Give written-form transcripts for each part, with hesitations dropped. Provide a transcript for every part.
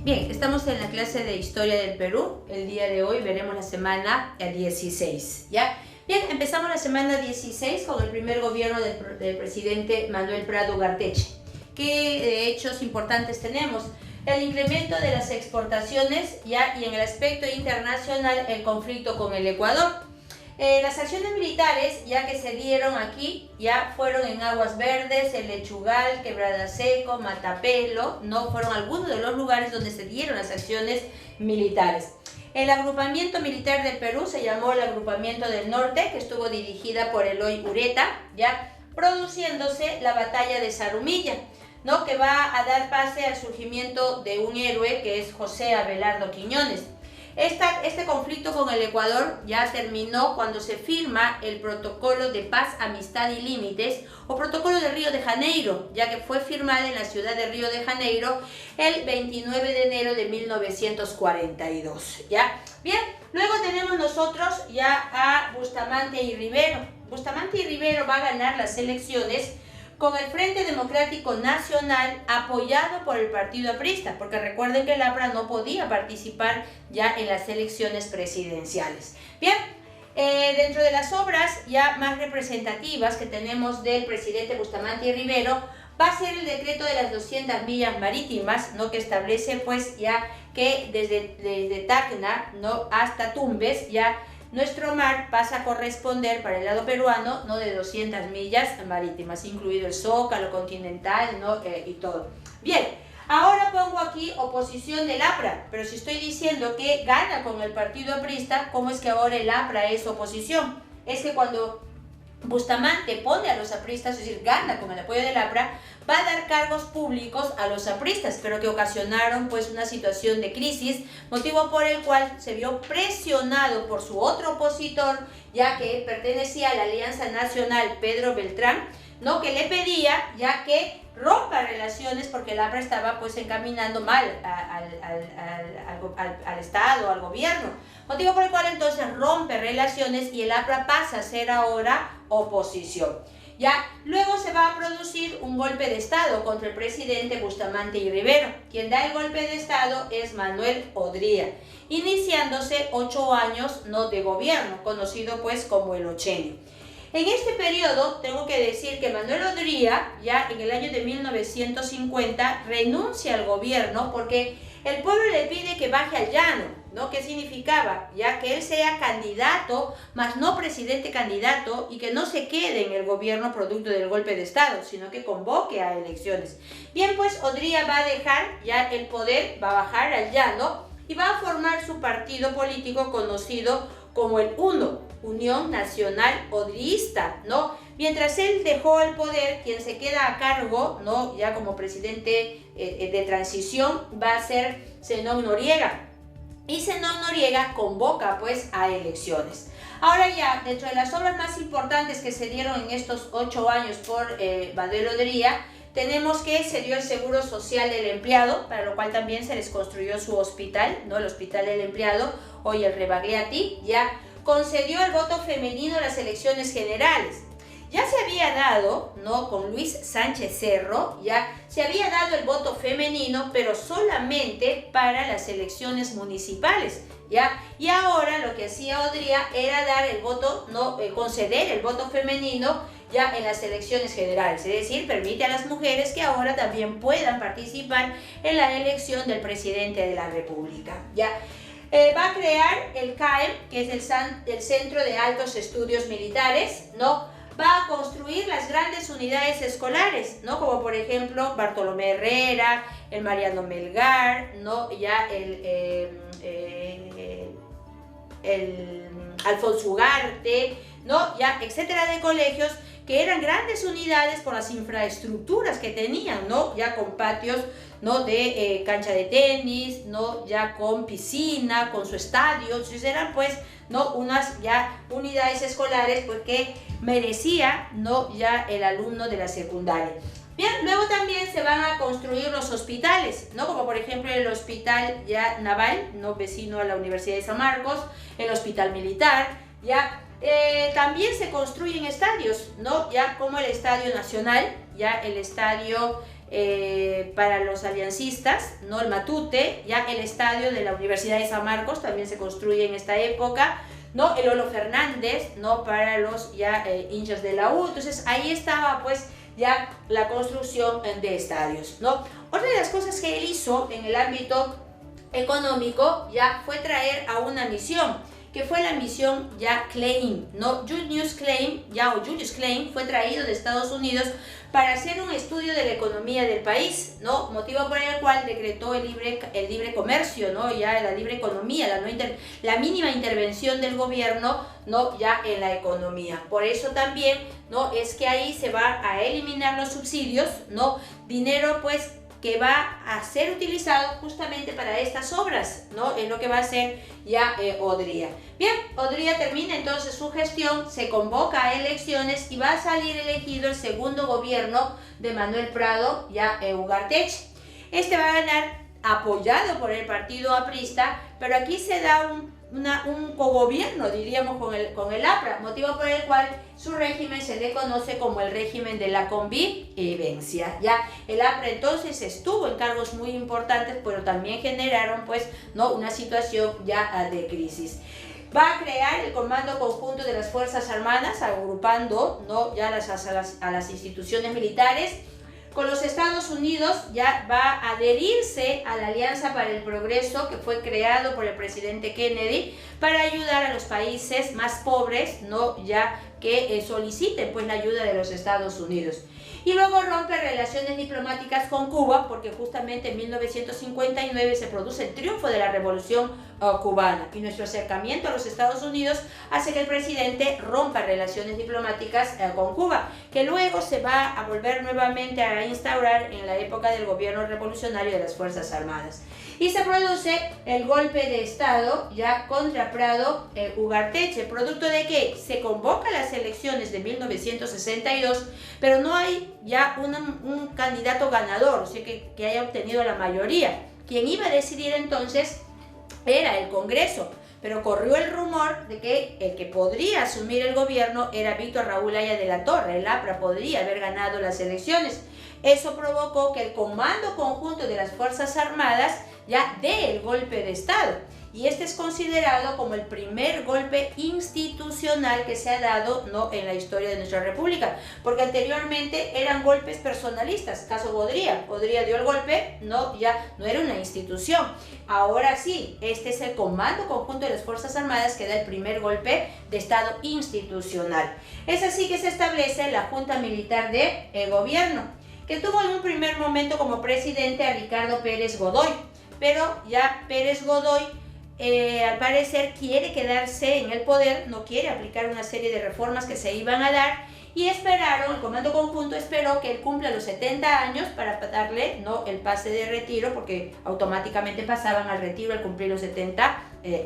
Bien, estamos en la clase de Historia del Perú. El día de hoy veremos la semana 16, ¿ya? Bien, empezamos la semana 16 con el primer gobierno del presidente Manuel Prado Garteche. ¿Qué hechos importantes tenemos? El incremento de las exportaciones, ¿ya? Y en el aspecto internacional, el conflicto con el Ecuador. Las acciones militares ya que se dieron aquí ya fueron en Aguas Verdes, El Lechugal, Quebrada Seco, Matapelo, no fueron algunos de los lugares donde se dieron las acciones militares. El agrupamiento militar del Perú se llamó el Agrupamiento del Norte, que estuvo dirigida por Eloy Ureta, ya produciéndose la batalla de Zarumilla, ¿no? Que va a dar pase al surgimiento de un héroe que es José Abelardo Quiñones. Este conflicto con el Ecuador ya terminó cuando se firma el Protocolo de Paz, Amistad y Límites o Protocolo de Río de Janeiro, ya que fue firmada en la ciudad de Río de Janeiro el 29 de enero de 1942, ¿ya? Bien, luego tenemos nosotros ya a Bustamante y Rivero. Bustamante y Rivero va a ganar las elecciones con el Frente Democrático Nacional apoyado por el Partido Aprista, porque recuerden que el APRA no podía participar ya en las elecciones presidenciales. Bien, dentro de las obras ya más representativas que tenemos del presidente Bustamante y Rivero, va a ser el decreto de las 200 millas marítimas, ¿no? Que establece pues ya que desde Tacna, ¿no? Hasta Tumbes ya nuestro mar pasa a corresponder para el lado peruano, ¿no? De 200 millas marítimas, incluido el Zócalo continental, ¿no? Y todo. Bien, ahora pongo aquí oposición del APRA, pero si estoy diciendo que gana con el partido aprista, ¿cómo es que ahora el APRA es oposición? Es que cuando Bustamante pone a los apristas, es decir, gana con el apoyo del APRA, va a dar cargos públicos a los apristas, pero que ocasionaron pues una situación de crisis, motivo por el cual se vio presionado por su otro opositor, ya que pertenecía a la Alianza Nacional, Pedro Beltrán, ¿no? Que le pedía ya que rompa relaciones porque el APRA estaba pues encaminando mal al Estado, al gobierno, motivo por el cual entonces rompe relaciones y el APRA pasa a ser ahora oposición. Ya, luego se va a producir un golpe de Estado contra el presidente Bustamante y Rivero. Quien da el golpe de Estado es Manuel Odría, iniciándose 8 años, ¿no? De gobierno, conocido pues como el Ochenio. En este periodo tengo que decir que Manuel Odría, ya en el año de 1950, renuncia al gobierno porque el pueblo le pide que baje al llano, ¿no? ¿Qué significaba? Ya que él sea candidato, más no presidente candidato, y que no se quede en el gobierno producto del golpe de Estado, sino que convoque a elecciones. Bien, pues Odría va a dejar ya el poder, va a bajar al llano y va a formar su partido político conocido como el UNO, Unión Nacional Odrista, ¿no? Mientras él dejó el poder, quien se queda a cargo, ¿no? Ya como presidente de transición, va a ser Zenón Noriega. Y Zenón Noriega convoca pues a elecciones. Ahora ya, dentro de las obras más importantes que se dieron en estos 8 años por Manuel Odría, tenemos que se dio el Seguro Social del Empleado, para lo cual también se les construyó su hospital, ¿no? El Hospital del Empleado, hoy el Rebagliati, ya concedió el voto femenino a las elecciones generales. Ya se había dado, ¿no? Con Luis Sánchez Cerro, ya se había dado el voto femenino, pero solamente para las elecciones municipales, ¿ya? Y ahora lo que hacía Odría era dar el voto, no, conceder el voto femenino ya en las elecciones generales, es decir, permite a las mujeres que ahora también puedan participar en la elección del presidente de la República, ¿ya? Va a crear el CAEM, que es el Centro de Altos Estudios Militares, ¿no? Va a construir las grandes unidades escolares, ¿no? Como por ejemplo Bartolomé Herrera, el Mariano Melgar, ¿no? Ya el Alfonso Ugarte, ¿no? Ya, etcétera, de colegios que eran grandes unidades por las infraestructuras que tenían, ¿no? Ya con patios, ¿no? De cancha de tenis, ¿no? Ya con piscina, con su estadio. Entonces eran pues, ¿no? Unas ya unidades escolares pues que merecía, ¿no? Ya el alumno de la secundaria. Bien, luego también se van a construir los hospitales, ¿no? Como por ejemplo el Hospital ya Naval, ¿no? Vecino a la Universidad de San Marcos, el Hospital Militar, ya. También se construyen estadios, ¿no? Ya como el Estadio Nacional, ya el Estadio para los aliancistas, ¿no? El Matute, ya el estadio de la Universidad de San Marcos también se construye en esta época, ¿no? El Olo Fernández, ¿no? Para los ya hinchas de la U. Entonces ahí estaba pues ya la construcción de estadios, ¿no? Otra de las cosas que él hizo en el ámbito económico ya fue traer a una misión, que fue la misión ya Klein, ¿no? Julius Klein, Julius Klein fue traído de Estados Unidos para hacer un estudio de la economía del país, ¿no? Motivo por el cual decretó el libre comercio, ¿no? Ya la libre economía, la mínima intervención del gobierno, ¿no? Ya en la economía. Por eso también, ¿no? Es que ahí se va a eliminar los subsidios, ¿no? Dinero, pues, que va a ser utilizado justamente para estas obras, ¿no? Es lo que va a hacer ya Odría. Bien, Odría termina entonces su gestión, se convoca a elecciones y va a salir elegido el segundo gobierno de Manuel Prado, ya Ugarteche. Este va a ganar apoyado por el partido aprista, pero aquí se da un cogobierno, diríamos, con el APRA, motivo por el cual su régimen se le conoce como el régimen de la convivencia. Ya el APRA entonces estuvo en cargos muy importantes, pero también generaron pues, ¿no? Una situación ya de crisis. Va a crear el Comando Conjunto de las Fuerzas Armadas, agrupando, ¿no? Ya a las instituciones militares. Con los Estados Unidos ya va a adherirse a la Alianza para el Progreso, que fue creado por el presidente Kennedy para ayudar a los países más pobres, ¿no? Ya que soliciten pues la ayuda de los Estados Unidos. Y luego rompe relaciones diplomáticas con Cuba, porque justamente en 1959 se produce el triunfo de la Revolución cubana, y nuestro acercamiento a los Estados Unidos hace que el presidente rompa relaciones diplomáticas con Cuba, que luego se va a volver nuevamente a instaurar en la época del gobierno revolucionario de las Fuerzas Armadas. Y se produce el golpe de Estado ya contra Prado Ugarteche, producto de que se convoca las elecciones de 1962, pero no hay ya un candidato ganador, o sea, que haya obtenido la mayoría. Quien iba a decidir entonces era el Congreso, pero corrió el rumor de que el que podría asumir el gobierno era Víctor Raúl Haya de la Torre. El APRA podría haber ganado las elecciones. Eso provocó que el Comando Conjunto de las Fuerzas Armadas ya dé el golpe de Estado. Y este es considerado como el primer golpe institucional que se ha dado, ¿no? En la historia de nuestra república, porque anteriormente eran golpes personalistas. Caso Bodría dio el golpe, ¿no? Ya no era una institución. Ahora sí, este es el Comando Conjunto de las Fuerzas Armadas que da el primer golpe de Estado institucional. Es así que se establece la Junta Militar de Gobierno, que tuvo en un primer momento como presidente a Ricardo Pérez Godoy, pero ya Pérez Godoy al parecer quiere quedarse en el poder, no quiere aplicar una serie de reformas que se iban a dar, y el Comando Conjunto esperó que él cumpla los 70 años para darle, ¿no? El pase de retiro, porque automáticamente pasaban al retiro al cumplir los 70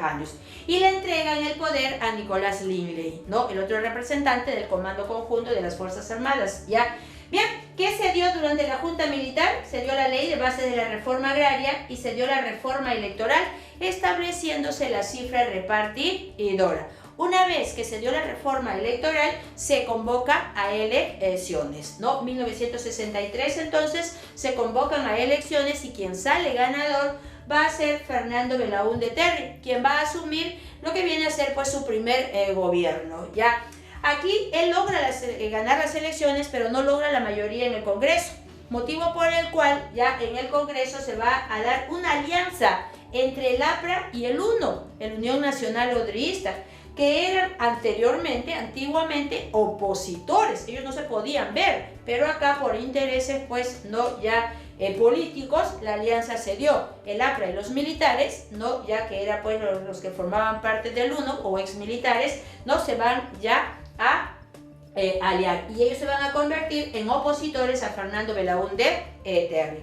años. Y le entregan el poder a Nicolás Linley, ¿no? El otro representante del Comando Conjunto de las Fuerzas Armadas, ¿ya? Bien, ¿qué se dio durante la Junta Militar? Se dio la ley de bases de la reforma agraria y se dio la reforma electoral, estableciéndose la cifra repartidora. Una vez que se dio la reforma electoral, se convoca a elecciones, ¿no? 1963 entonces se convocan a elecciones y quien sale ganador va a ser Fernando Belaúnde Terry, quien va a asumir lo que viene a ser pues su primer gobierno, ¿ya? Aquí él logra ganar las elecciones, pero no logra la mayoría en el Congreso, motivo por el cual ya en el Congreso se va a dar una alianza entre el APRA y el UNO, el Unión Nacional Odrista, que eran antiguamente opositores. Ellos no se podían ver, pero acá por intereses pues no ya políticos, la alianza se dio. El APRA y los militares, no, ya que eran pues los que formaban parte del UNO o exmilitares, no se van ya a aliar, y ellos se van a convertir en opositores a Fernando Belaúnde Terry.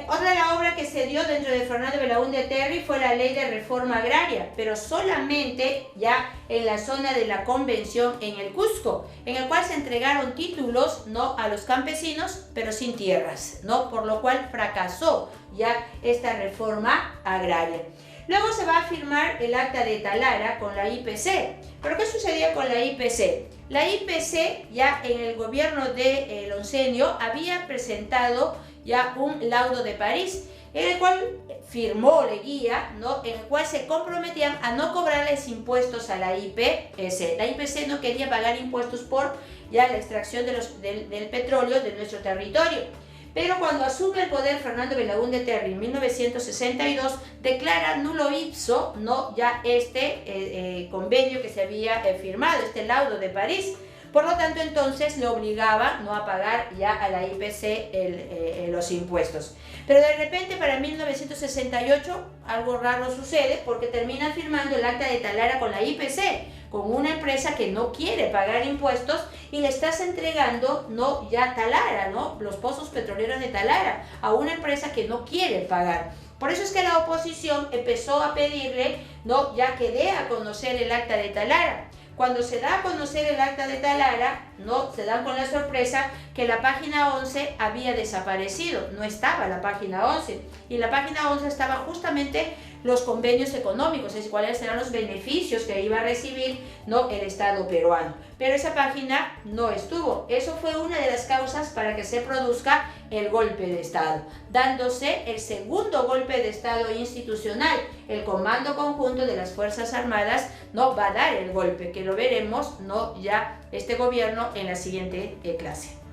Otra de la obra que se dio dentro de Fernando Belaúnde Terry fue la ley de reforma agraria, pero solamente ya en la zona de la Convención en el Cusco, en el cual se entregaron títulos, ¿no? A los campesinos, pero sin tierras, ¿no? Por lo cual fracasó ya esta reforma agraria. Luego se va a firmar el acta de Talara con la IPC. ¿Pero qué sucedía con la IPC? La IPC ya en el gobierno de Oncenio había presentado ya un laudo de París, en el cual firmó Leguía, ¿no? En el cual se comprometían a no cobrarles impuestos a la IPC. La IPC no quería pagar impuestos por ya la extracción del petróleo de nuestro territorio. Pero cuando asume el poder Fernando Belaúnde Terry en 1962, declara nulo ipso, ¿no? Ya este convenio que se había firmado, este laudo de París. Por lo tanto, entonces le obligaba, ¿no?, a pagar ya a la IPC los impuestos. Pero de repente, para 1968, algo raro sucede porque terminan firmando el acta de Talara con la IPC, con una empresa que no quiere pagar impuestos, y le estás entregando, ¿no?, ya Talara, ¿no?, los pozos petroleros de Talara, a una empresa que no quiere pagar. Por eso es que la oposición empezó a pedirle, ¿no?, ya que dé a conocer el acta de Talara. Cuando se da a conocer el acta de Talara, ¿no?, se dan con la sorpresa que la página 11 había desaparecido. No estaba la página 11. Y la página 11 estaba justamente los convenios económicos, es decir, cuáles eran los beneficios que iba a recibir, ¿no?, el Estado peruano. Pero esa página no estuvo. Eso fue una de las causas para que se produzca el golpe de Estado, dándose el segundo golpe de Estado institucional. El Comando Conjunto de las Fuerzas Armadas no va a dar el golpe, que lo veremos, ¿no?, ya este gobierno en la siguiente clase.